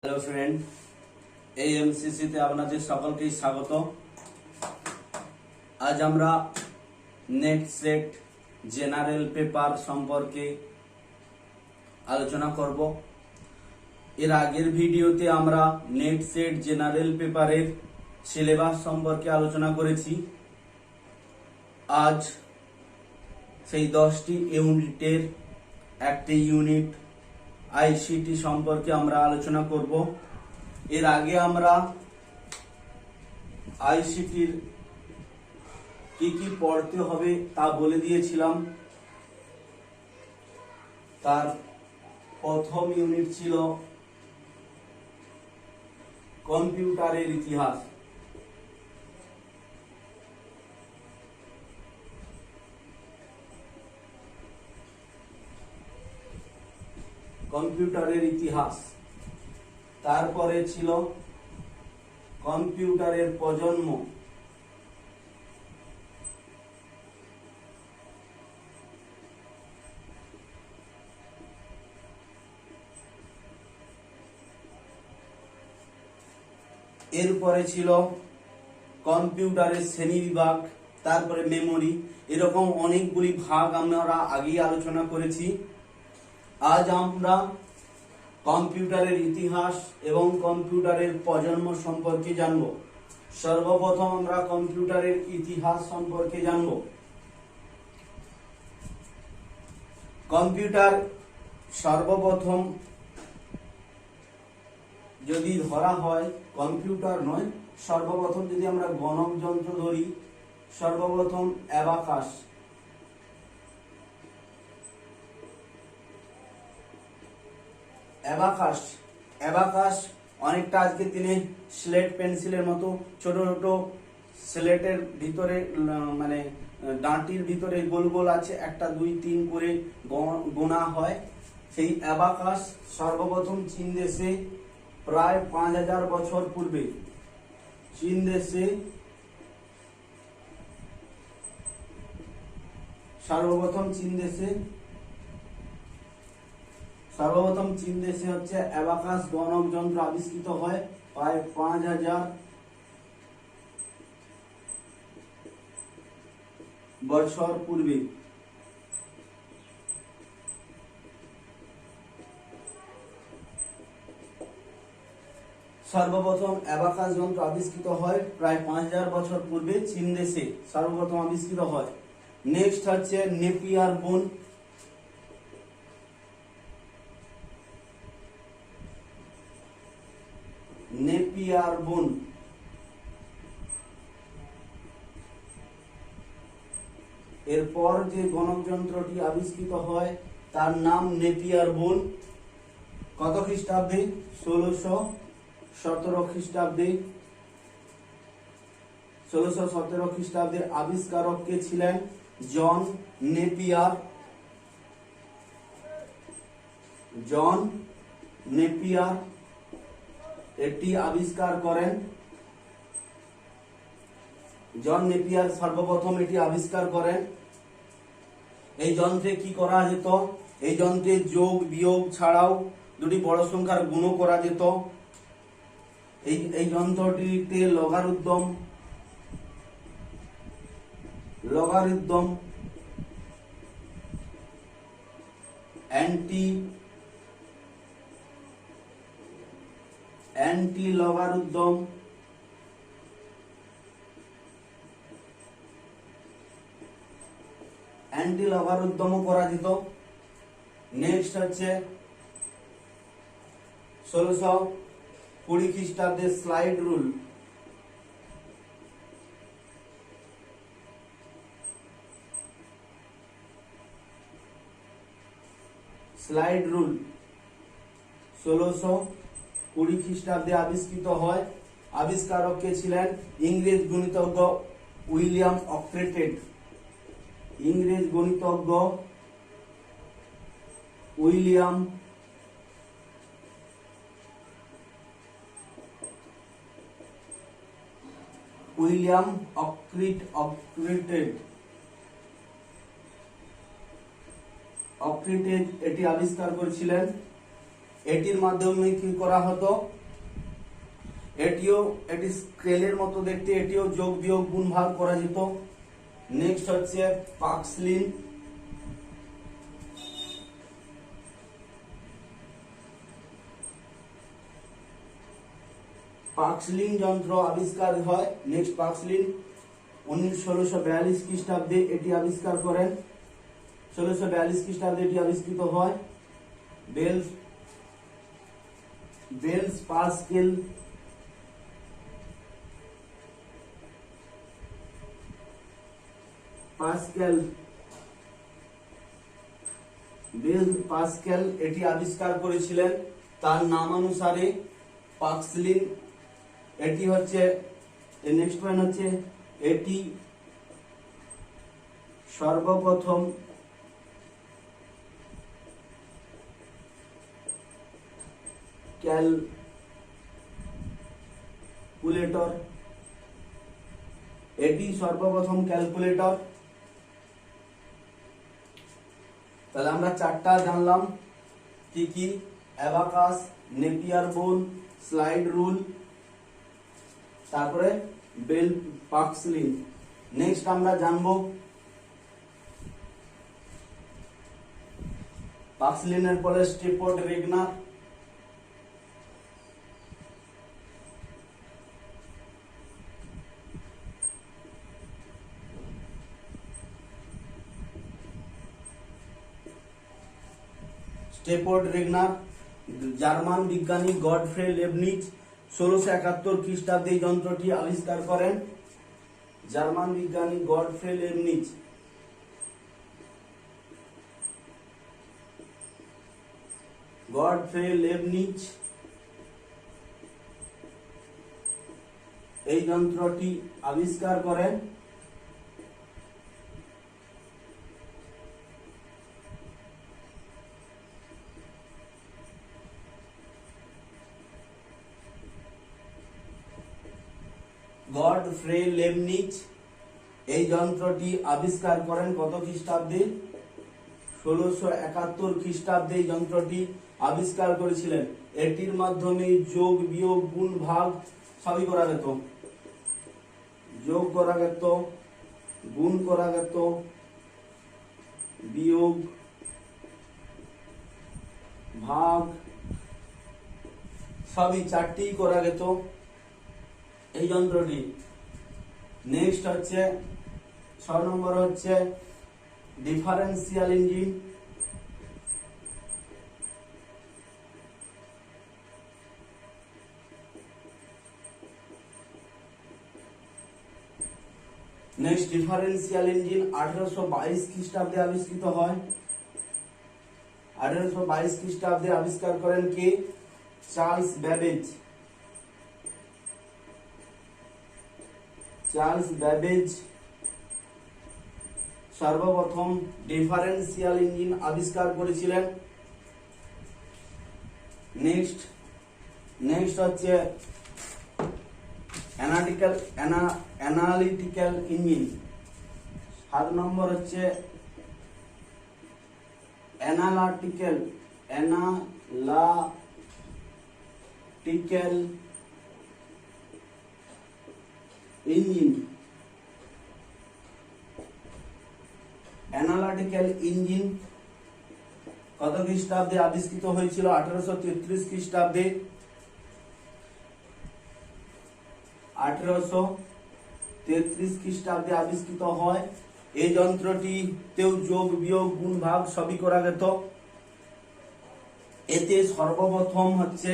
Hello friend, এএমসিসি তে আপনাদের সকলকে স্বাগত। আজ আমরা নেট সেট জেনারেল পেপার সম্পর্কে আলোচনা করব। এর আগের ভিডিওতে আমরা নেট সেট জেনারেল পেপারের সিলেবাস সম্পর্কে আলোচনা করেছি। আজ সেই 10টি ইউনিটের একটি ইউনিট আইসিটি সম্পর্কে আমরা আলোচনা করব। এর আগে আমরা আইসিটির কি কি পড়তে হবে তা বলে দিয়েছিলাম। তার প্রথম ইউনিট ছিল কম্পিউটারের ইতিহাস। কম্পিউটারের ইতিহাস। তারপরে ছিল কম্পিউটারের প্রজন্ম। এরপরে ছিল কম্পিউটারের শ্রেণীবিভাগ, তারপরে মেমোরি। এরকম অনেকগুলি ভাগ আমরা আগেই আলোচনা করেছি। আজ আমরা কম্পিউটারের ইতিহাস এবং কম্পিউটারের প্রজন্ম সম্পর্কে জানব। সর্বপ্রথম আমরা কম্পিউটারের ইতিহাস সম্পর্কে জানব। কম্পিউটার সর্বপ্রথম যদি ধরা হয়, কম্পিউটার নয়, সর্বপ্রথম যদি আমরা গণক যন্ত্র ধরি, সর্বপ্রথম অ্যাবাকাস। অ্যাবাকাস অনেকটা আজকের দিনে স্লেট পেন্সিলের মতো ছোট ছোট স্লেটের ভিতরে মানে ডাঁটির ভিতরে গোল গোল আছে, 1 2 3 করে গোনা হয়। সেই অ্যাবাকাস সর্বপ্রথম চীন দেশে প্রায় 5000 বছর পূর্বে চীন দেশে সর্বপ্রথম চীন দেশে হচ্ছে অ্যাবাকাস গণক যন্ত্র আবিষ্কৃত হয় প্রায় 5000 বছর পূর্বে। সর্বপ্রথম অ্যাবাকাস যন্ত্র আবিষ্কৃত হয় প্রায় 5000 বছর পূর্বে চীন দেশে সর্বপ্রথম আবিষ্কৃত হয়। নেক্সট হচ্ছে নেপিয়ার বোন। এরপর যে গণক যন্ত্রটি আবিষ্কৃত হয় তার নাম নেপিয়ার বোন। কত খ্রিস্টাব্দে? 1617 খ্রিস্টাব্দে। 1617 খ্রিস্টাব্দে আবিষ্কারক কে ছিলেন? জন নেপিয়ার এটি আবিষ্কার করেন। জন নেপিয়ার সর্বপ্রথম এটি আবিষ্কার করেন। এই যন্ত্রে কি করা যেত? এই যন্ত্রে যোগ বিয়োগ ছাড়াও দুটি বড় সংখ্যার গুণও করা যেত। এই যন্ত্রটিতে লগারিদম অ্যান্টি লগারিদম করা যেত। নেক্সট হচ্ছে 1620 খ্রিস্টাব্দে স্লাইড রুল। স্লাইড রুল 1620 খ্রিস্টাব্দে আবিষ্কৃত হয়। আবিষ্কারক কে ছিলেন? ইংরেজ গণিতজ্ঞ উইলিয়াম অক্রেটেড। ইংরেজ গণিতজ্ঞ উইলিয়াম অক্রেটেড এটি আবিষ্কার করেছিলেন। এটির মাধ্যমে কি করা হতো, এটি স্কেলের মতো দেখতে, এটিও যোগ বিয়োগ গুণ ভাগ করা যেত। নেক্সট হচ্ছে পাকসলিন। পাকসলিন যন্ত্র আবিষ্কার হয়। নেক্সট পাকসলিন 1642 খ্রিস্টাব্দে এটি আবিষ্কার করেন। 1642 খ্রিস্টাব্দে এটি আবিষ্কৃত হয়। বেলস পাস্কেল পাস্কেল এটি আবিষ্কার করেছিলেন। তার নামানুসারে পাকসলিন। এটি হচ্ছে নেক্সট পয়েন্ট হচ্ছে এটি সর্বপ্রথম ক্যালকুলেটর। এটি সর্বপ্রথম ক্যালকুলেটর। তাহলে আমরা চারটা জানলাম কি কি, অ্যাবাকাস, নেপিয়ার বোন, স্লাইড রুল, তারপরে বেল পাকসলিন। নেক্সট আমরা জানবো পাকসলিনের পরে স্টেপড রেগনার। স্টেপড রেগনার জার্মান বিজ্ঞানী গডফ্রে লেবনিজ 1671 খ্রিস্টাব্দে এই যন্ত্রটি আবিষ্কার করেন। জার্মান বিজ্ঞানী গডফ্রে লেবনিজ। এই যন্ত্রটি আবিষ্কার করেন। গডফ্রে লেবনিজ এই যন্ত্রটি আবিষ্কার করেন কত খ্রিস্টাব্দে? 1671 খ্রিস্টাব্দে এই যন্ত্রটি আবিষ্কার করেছিলেন। এটির মাধ্যমে যোগ বিয়োগ গুণ ভাগ সবই করা যেত। যোগ করা যেত, গুণ করা যেত, বিয়োগ ভাগ সবই চারটি করা যেত এই যন্ত্রটি। নেক্সট হচ্ছে 6 নম্বর হচ্ছে differential engine. Next differential engine 1822 খ্রিস্টাব্দে আবিষ্কৃত হয়। 1822 খ্রিস্টাব্দে আবিষ্কার করেন কে? Charles Babbage. সর্বপ্রথম ডিফারেন্সিয়াল ইঞ্জিন আবিষ্কার করেছিলেন। নেক্সট হচ্ছে অ্যানালিটিক্যাল ইঞ্জিন। 7 নম্বর হচ্ছে অ্যানালিটিক্যাল ইঞ্জিন। অ্যানালিটিক্যাল ইঞ্জিন কত খ্রিস্টাব্দে আবিষ্কৃত হয়েছিল? 1833 খ্রিস্টাব্দে। 1833 খ্রিস্টাব্দে আবিষ্কৃত হয়। এই যন্ত্রটিতেও যোগ বিয়োগ গুণ ভাগ সবই করা যেত। এতে সর্বপ্রথম হচ্ছে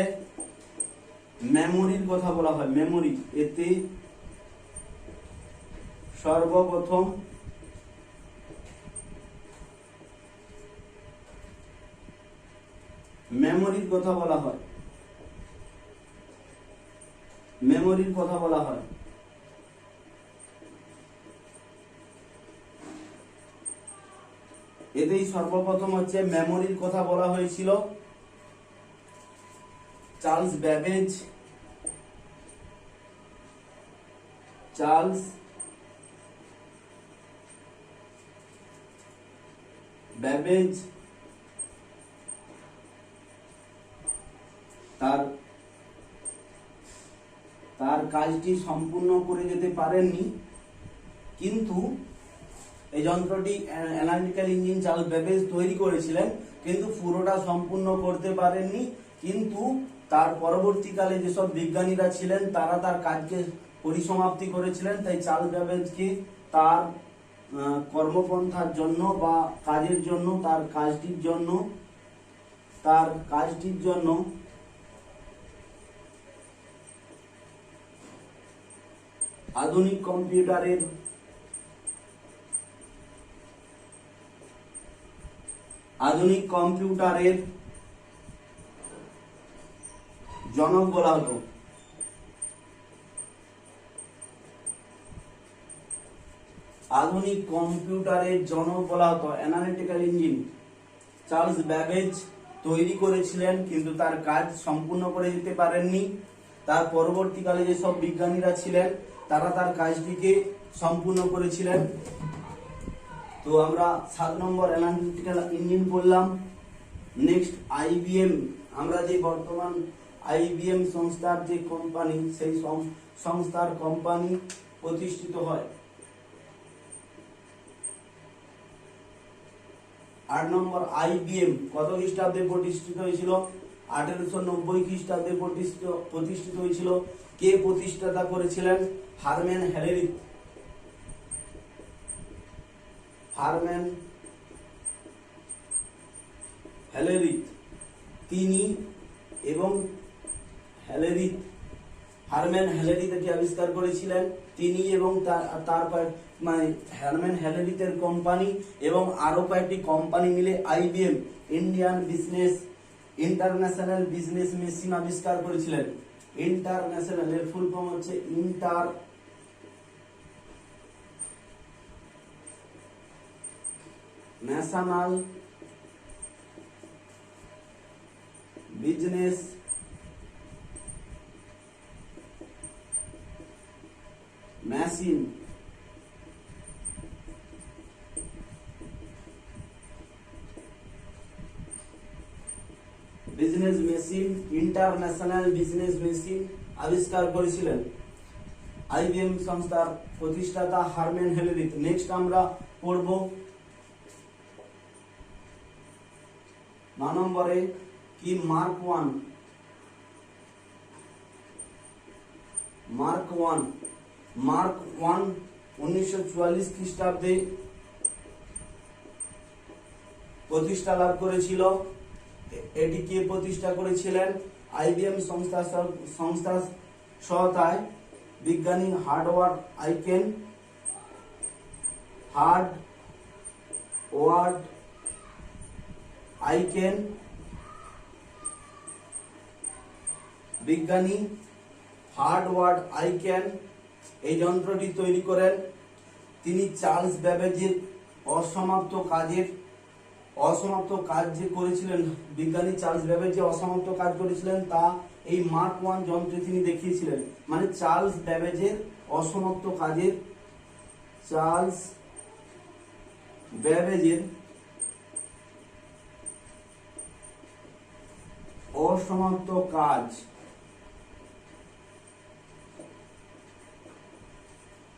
মেমোরির কথা বলা হয়। এতে সর্বপ্রথম মেমোরির কথা বলা হয়। এতেই সর্বপ্রথম হচ্ছে মেমোরির কথা বলা হয়েছিল। চার্লস ব্যাবেজ তার তার কাজটি সম্পূর্ণ করে যেতে পারেননি, কিন্তু এই যন্ত্রটি অ্যানালিটিক্যাল ইঞ্জিন চার্লস ব্যাবেজ তৈরি করেছিলেন, কিন্তু পুরোটা সম্পূর্ণ করতে পারেননি। কিন্তু তার পরবর্তীকালে যেসব বিজ্ঞানীরা ছিলেন তারা তার কাজকে পরিসমাপ্তি করেছিলেন। তাই চার্লস ব্যাবেজকে তার কর্মপন্থার জন্য বা কাজের জন্য, তার কাজটির জন্য আধুনিক কম্পিউটারের জনক বলা হতো। আধুনিক কম্পিউটারের জনক বলা হতো। অ্যানালিটিক্যাল ইঞ্জিন চার্লস ব্যাবেজ তৈরি করেছিলেন, কিন্তু তার কাজ সম্পূর্ণ করে যেতে পারেননি। তার পরবর্তীকালে যেসব বিজ্ঞানীরা ছিলেন তারা তার কাজটিকে সম্পূর্ণ করেছিলেন। তো আমরা 7 নম্বর অ্যানালিটিক্যাল ইঞ্জিন পড়লাম। Next IBM. আমরা যে বর্তমান আইবিএম সংস্থার যে কোম্পানি, সেই সংস্থার কোম্পানি প্রতিষ্ঠিত হয়। 8 নম্বর আইবিএম কত খ্রিস্টাব্দে প্রতিষ্ঠিত হয়েছিল? 1890 খ্রিস্টাব্দে প্রতিষ্ঠিত হয়েছিল। কে প্রতিষ্ঠাতা করেছিলেন? হারম্যান হেলেরিথ তিনি এবং হারম্যান হেলেরিথ এটি আবিষ্কার করেছিলেন। তিনি এবং হারম্যান হেলেরিথের কোম্পানি এবং আরো কয়েকটি কোম্পানি মিলে আইবিএম ইন্টারন্যাশনাল বিজনেস মেশিন আবিষ্কার করেছিলেন। ইন্টারন্যাশনাল এর ফুল ফর্ম হচ্ছে national business machine. International business machine আবিষ্কার করেছিলেন আইবিএম সংস্থার প্রতিষ্ঠাতা হারম্যান হেলেরিথ। নেক্সট আমরা পড়ব 9 নম্বরে কি মার্ক ওয়ান 1944 খ্রিস্টাব্দে প্রতিষ্ঠা লাভ করেছিল। এটি কে প্রতিষ্ঠা করেছিলেন? আইবিএম সংস্থার সহায়তায় বিজ্ঞানী হার্ডওয়ার্ড আইকেন এই যন্ত্রটি তৈরি করেন। তিনি চার্লস ব্যাবেজের অসমাপ্ত কাজ যে করেছিলেন, বিজ্ঞানী চার্লস ব্যাবেজ যে অসমাপ্ত কাজ করেছিলেন তা এই মার্ক ওয়ান যন্ত্রে তিনি দেখিয়েছিলেন। মানে চার্লস ব্যাবেজের অসমাপ্ত কাজ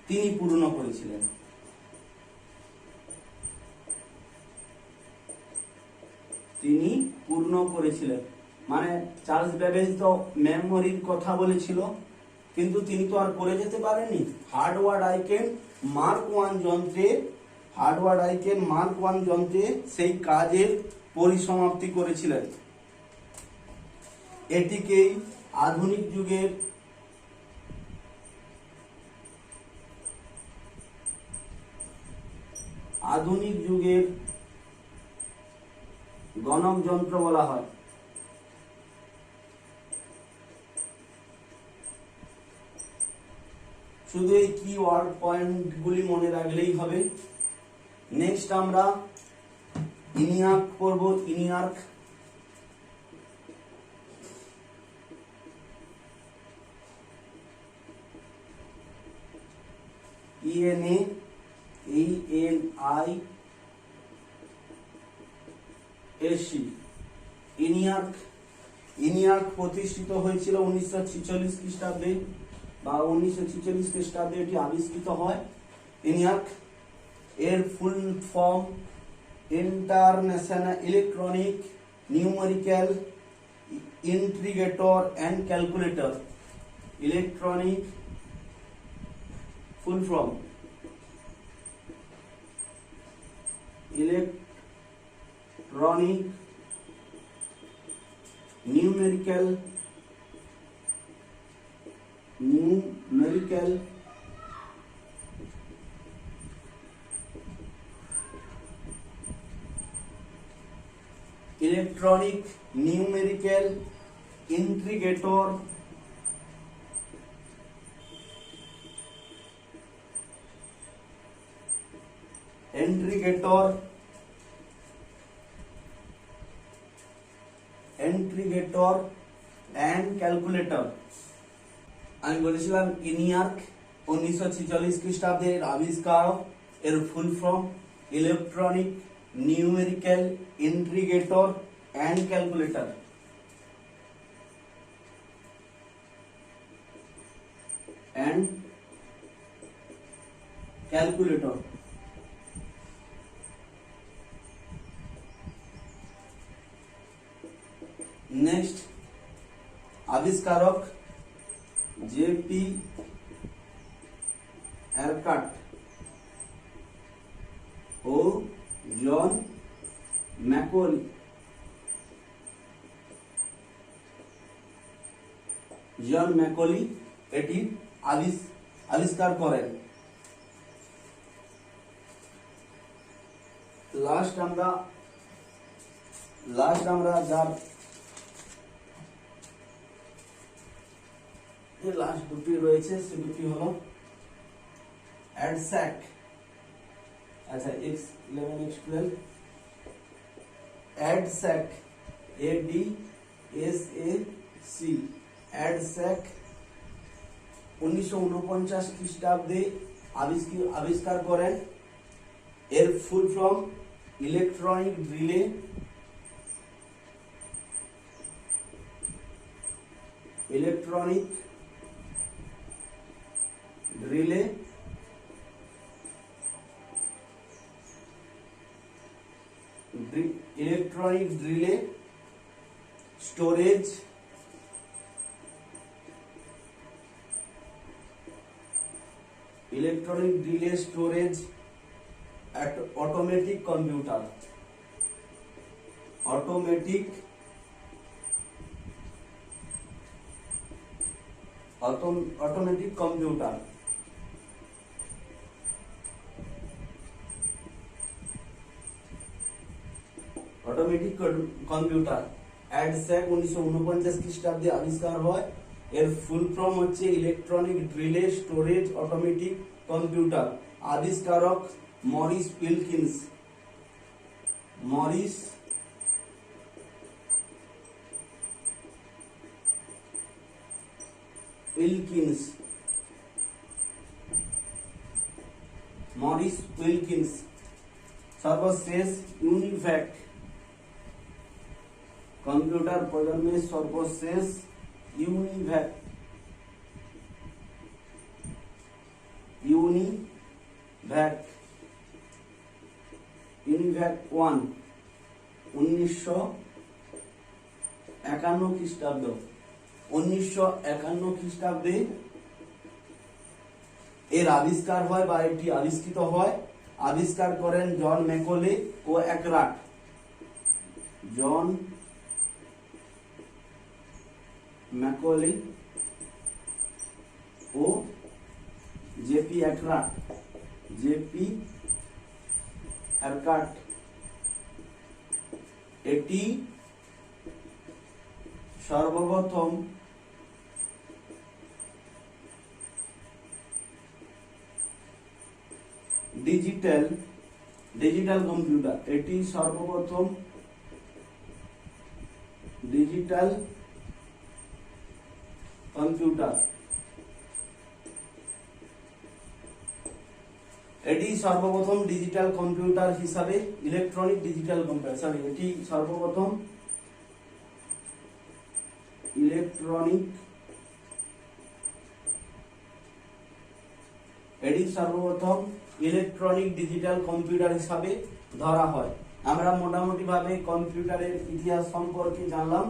তিনি পূর্ণ করেছিলেন। মানে চার্লস ব্যাবেজ তো মেমোরির কথা বলেছিল, কিন্তু তিনি তো আর করে যেতে পারেননি। হার্ডওয়ার্ড আইকেন মার্ক ওয়ান যন্ত্রে সেই কাজের পরিসমাপ্তি করেছিলেন। এটিকেই আধুনিক যুগের গণক যন্ত্র বলা হয়। শুধু এই কিওয়ার্ড পয়েন্ট গুলি মনে রাখলেই হবে। নেক্সট আমরা ইনিয়াক পড়ব। ইনিয়াক ENIAC ইনিয়াক প্রতিষ্ঠিত হয়েছিল 1946 খ্রিস্টাব্দে বা 1946 খ্রিস্টাব্দে এটি আবিষ্কৃত হয়। ইনিয়াক এর full form international electronic numerical integrator and calculator. Electronic full form electronic numerical electronic numerical integrator and calculator. আমি বলেছিলাম ইনিয়াক 1946 খ্রিস্টাব্দের আবিষ্কার। এর full form electronic numerical integrator and calculator. Next আবিষ্কারক জেপি এরকাট ও জন ম্যাকলি। জন ম্যাকলি এটি আবিষ্কার করেন। লাস্ট আমরা যার লাস্ট দুটি রয়েছে সে দুটি হলো অ্যাডস্যাক। আচ্ছা x11 x12 অ্যাডস্যাক ADSAC অ্যাডস্যাক 1949 খ্রিস্টাব্দে আবিষ্কার করেন। এর full form electronic relay storage automatic computer. Automatic computer EDSAC 1949 খ্রিস্টাব্দে আবিষ্কার হয়। এর ফুল ফর্ম হচ্ছে electronic relay storage automatic computer. আবিষ্কারক মরিস উইলকিন্স। Maurice Wilkins. সর্বশেষ ইউনিভ্যাক কম্পিউটার প্রজন্মের সর্বশেষ ইউনিভ্যাক 1 1951 খ্রিস্টাব্দ। 1951 খ্রিস্টাব্দে এর আবিষ্কার হয় বা এটি আবিষ্কৃত হয়। আবিষ্কার করেন জন ম্যাকলে ও একরাট। জন ম্যাকলি ও জেপি এরকাট। এটি সর্বপ্রথম ডিজিটাল কম্পিউটার। এটি সর্বপ্রথম ডিজিটাল কম্পিউটার। এটি সর্বপ্রথম ডিজিটাল কম্পিউটার হিসাবে ইলেকট্রনিক ডিজিটাল কম্পিউটার এটি সর্বপ্রথম ইলেকট্রনিক, এটি সর্বপ্রথম ইলেকট্রনিক ডিজিটাল কম্পিউটার হিসাবে ধরা হয়। আমরা মোটামুটি ভাবে কম্পিউটারের ইতিহাস সম্পর্কে জানলাম।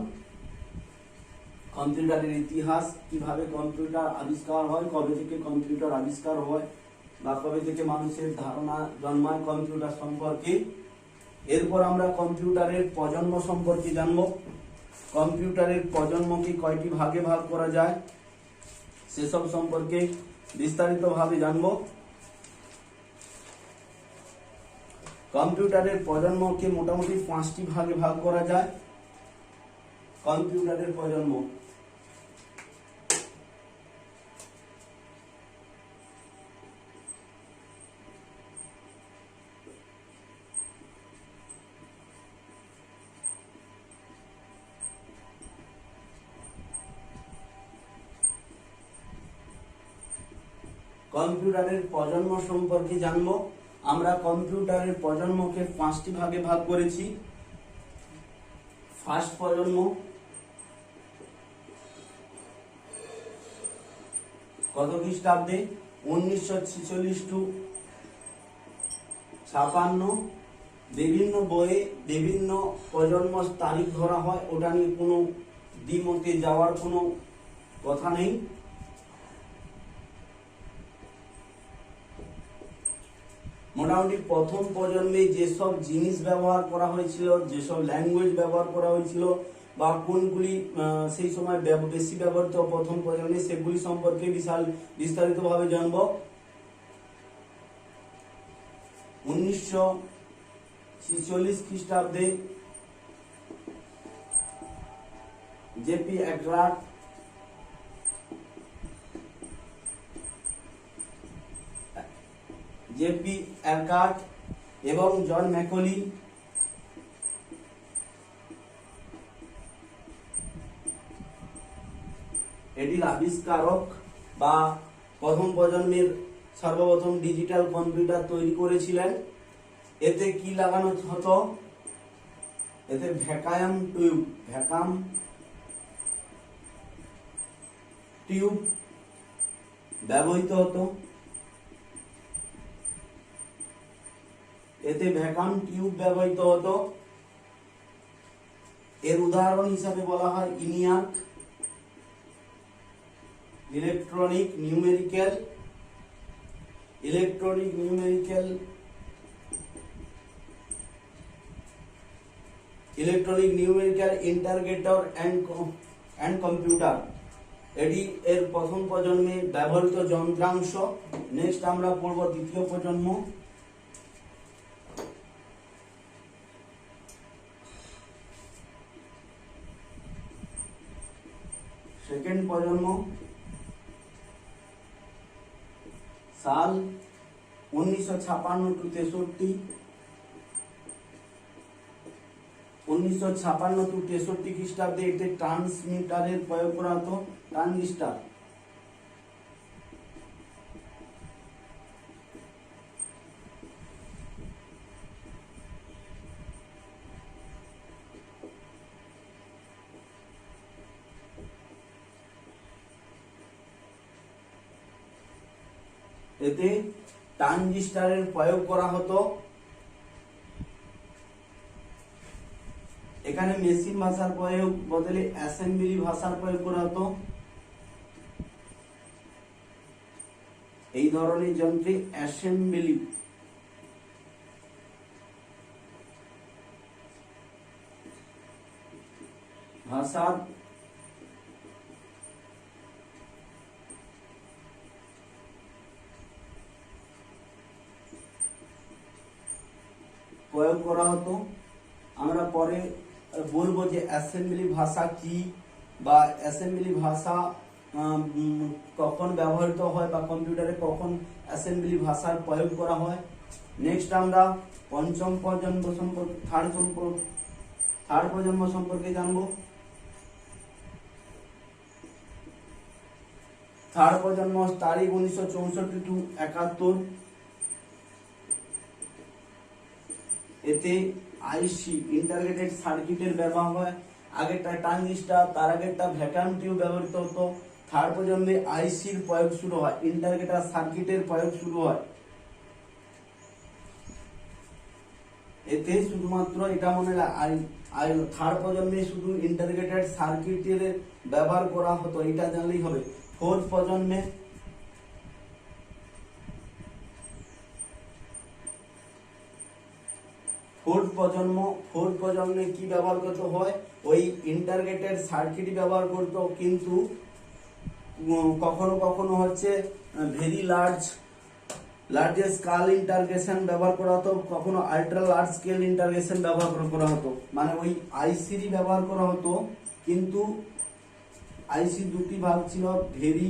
কম্পিউটারের ইতিহাস, কিভাবে কম্পিউটার আবিষ্কার হয়, কবে থেকে কম্পিউটার আবিষ্কার হয় বা কবে থেকে মানুষের ধারণা জন্মায় কম্পিউটার সম্পর্কে। এরপর আমরা কম্পিউটারের প্রজন্ম সম্পর্কে জানব। কম্পিউটারের প্রজন্মকে কয়টি ভাগে ভাগ করা যায় সেসব সম্পর্কে বিস্তারিতভাবে জানব। কম্পিউটারের প্রজন্মকে মোটামুটি 5টি ভাগে ভাগ করা যায়। কম্পিউটারের প্রজন্ম, কম্পিউটারের প্রজন্ম সম্পর্কে জানব। আমরা কম্পিউটারের প্রজন্মকে 5টি ভাগে ভাগ করেছি। ফার্স্ট প্রজন্ম কত খ্রিস্টাব্দে? 1946 টু 56। বিভিন্ন বইয়ে বিভিন্ন প্রজন্ম তারিখ ধরা হয়, ওটা নিয়ে কোনো দ্বিমতে যাওয়ার কোনো কথা নেই। মোটামুটি প্রথম প্রজন্মে যেসব জিনিস ব্যবহার করা হয়েছিল, যেসব ল্যাঙ্গুয়েজ ব্যবহার করা হয়েছিল বা কোনগুলি সেই সময় বেশি ব্যবহৃত প্রথম প্রজন্মে, সেগুলি সম্পর্কে বিস্তারিতভাবে জানব। 1946 খ্রিস্টাব্দে জেপি অ্যাকরাট এবং জন ম্যাকলি এটির আবিষ্কারক বা প্রথম প্রজন্মের সর্বপ্রথম ডিজিটাল কম্পিউটার তৈরি করেছিলেন। এতে কি লাগানো হতো? এতে ভ্যাকাম টিউব ব্যবহৃত হতো। এর উদাহরণ হিসাবে বলা হয় ইনিয়াক, ইলেকট্রনিক নিউমেরিক্যাল ইন্টারগেটর এন্ড কম্পিউটার। এটি এর প্রথম প্রজন্মে ব্যবহৃত যন্ত্রাংশ। নেক্সট আমরা পড়ব দ্বিতীয় প্রজন্ম। সেকেন্ড প্রজন্ম সাল 1956 টু 63। 1956 টু 63 খ্রিস্টাব্দে এতে ট্রান্সমিটারের প্রয়োগ করা হতো, ট্রানজিস্টার। এতে ট্রানজিস্টারের প্রয়োগ করা হতো। এখানে মেশিন ভাষার প্রয়োগ বদলে অ্যাসেম্বলি ভাষার প্রয়োগ করা হতো। এই ধরনের যন্ত্রে অ্যাসেম্বলি ভাষার প্রয়োগ করা হতো। আমরা পরে বলবো যে অ্যাসেম্বলি ভাষা কি বা অ্যাসেম্বলি ভাষা কখন ব্যবহৃত হয় বা কম্পিউটারে কখন অ্যাসেম্বলি ভাষার প্রয়োগ করা হয়। নেক্সট আমরা পঞ্চম প্রজন্ম সম্পর্কে থার্ড প্রজন্ম সম্পর্কে জানবো। থার্ড প্রজন্ম তারিখ 1964 টু 71। এতে আইসি ইন্টারগ্রেটেড সার্কিটের ব্যবহার হয়। আগেরটা ট্রানজিস্টার, তার আগেরটা ভ্যাকুয়াম টিউব ব্যবহৃত হতো। থার্ড প্রজন্মে আইসির প্রয়োগ শুরু হয়, ইন্টারগ্রেটার সার্কিটের প্রয়োগ শুরু হয়। এতে শুধুমাত্র এটা মনে থার্ড প্রজন্মে শুধু ইন্টারগ্রেটেড সার্কিটের ব্যবহার করা হতো, এটা জানলেই হবে। ফোর্থ প্রজন্মে ফোর্থ প্রজন্মে কি ব্যবহার করতে হয়, ওই ইন্টারগ্রেটেড সার্কিট ব্যবহার করতো, কিন্তু কখনো কখনো হচ্ছে ভেরি লার্জ স্কেল ইন্টারগ্রেশন ব্যবহার করা হতো, কখনো আল্ট্রা লার্জ স্কেল ইন্টারগ্রেশন ব্যবহার করা হতো। মানে ওই আইসিরই ব্যবহার করা হতো, কিন্তু আইসি দুটি ভাগ ছিল, ভেরি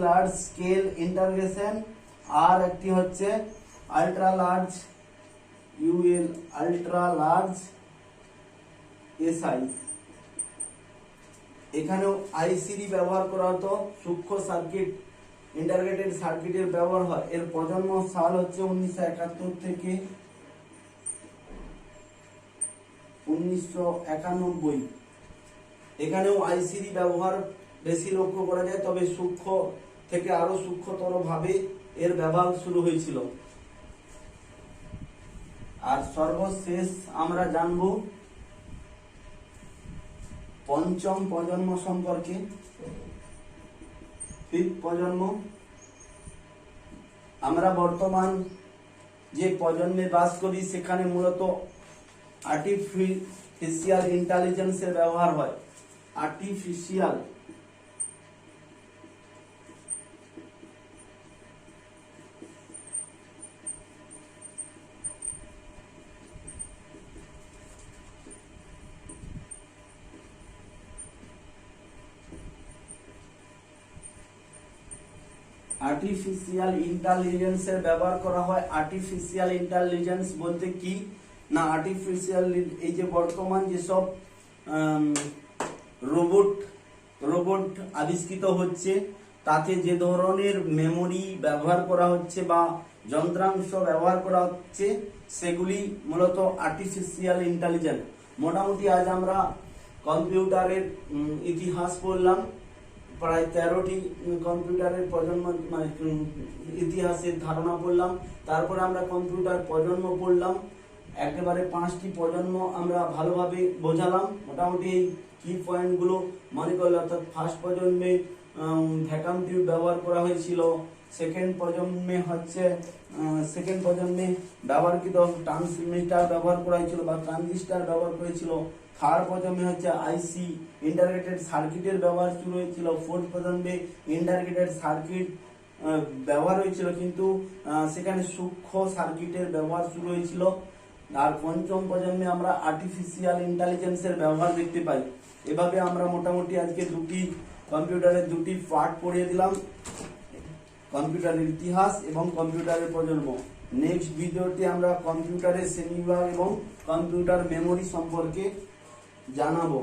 লার্জ স্কেল ইন্টারগ্রেশন, আর একটি হচ্ছে আল্ট্রা লার্জ এসআই। এখানেও আইসিরই ব্যবহার করা হতো, সূক্ষ্ম সার্কিট ইন্টারগ্রেটেড সার্কিটের ব্যবহার হয়। এর প্রজন্ম সাল হচ্ছে 1971 থেকে 1991। এখানেও আইসিরই ব্যবহার বেশি লক্ষ্য করা যায়, তবে সূক্ষ্ম থেকে আরো সূক্ষ্মতর ভাবে এর ব্যবহার শুরু হয়েছিল। আর সর্বশেষ আমরা জানবো পঞ্চম প্রজন্ম সম্পর্কে। ফিফথ প্রজন্ম, আমরা বর্তমান যে প্রজন্মে বাস করি সেখানে মূলত আর্টিফিশিয়াল ইন্টেলিজেন্সের ব্যবহার হয়। আর্টিফিশিয়াল ইন্টেলিজেন্সের ব্যবহার করা হয়। আর্টিফিশিয়াল ইন্টেলিজেন্স বলতে কি না, আর্টিফিশিয়াল এই যে বর্তমান যেসব রোবট আবিষ্কৃত হচ্ছে, তাতে যে ধরনের মেমোরি ব্যবহার করা হচ্ছে বা যন্ত্রাংশ ব্যবহার করা হচ্ছে, সেগুলি মূলত আর্টিফিশিয়াল ইন্টেলিজেন্স। মোটামুটি আজ আমরা কম্পিউটারের ইতিহাস পড়লাম, প্রায় 13টি কম্পিউটারের প্রজন্ম ইতিহাসের ধারণা পড়লাম। তারপরে আমরা কম্পিউটার প্রজন্ম পড়লাম, একেবারে 5টি প্রজন্ম আমরা ভালোভাবে বোঝালাম। মোটামুটি এই কি পয়েন্টগুলো মনে করলে, অর্থাৎ ফার্স্ট প্রজন্মে ভ্যাকুয়াম টিউব ব্যবহার করা হয়েছিল, সেকেন্ড প্রজন্মে ব্যবহারকৃত ট্রান্সমিটার ব্যবহার করা হয়েছিল বা ট্রানজিস্টার ব্যবহার করেছিল। থার্ড প্রজন্মে হচ্ছে আইসি ইন্টারগ্রেটেড সার্কিটের ব্যবহার শুরু হয়েছিল। ফোর্থ প্রজন্মে ইন্টারগ্রেটেড সার্কিট ব্যবহার হয়েছিল, কিন্তু সেখানে সূক্ষ্ম সার্কিটের ব্যবহার শুরু হয়েছিল। আর পঞ্চম প্রজন্মে আমরা আর্টিফিশিয়াল ইন্টেলিজেন্সের ব্যবহার দেখতে পাই। এভাবে আমরা মোটামুটি আজকে কম্পিউটারের দুটি পার্ট পড়িয়ে দিলাম, কম্পিউটারের ইতিহাস এবং কম্পিউটারের প্রজন্ম। নেক্সট ভিডিওতে আমরা কম্পিউটারের শ্রেণীবিভাগ এবং কম্পিউটার মেমোরি সম্পর্কে জানাবো।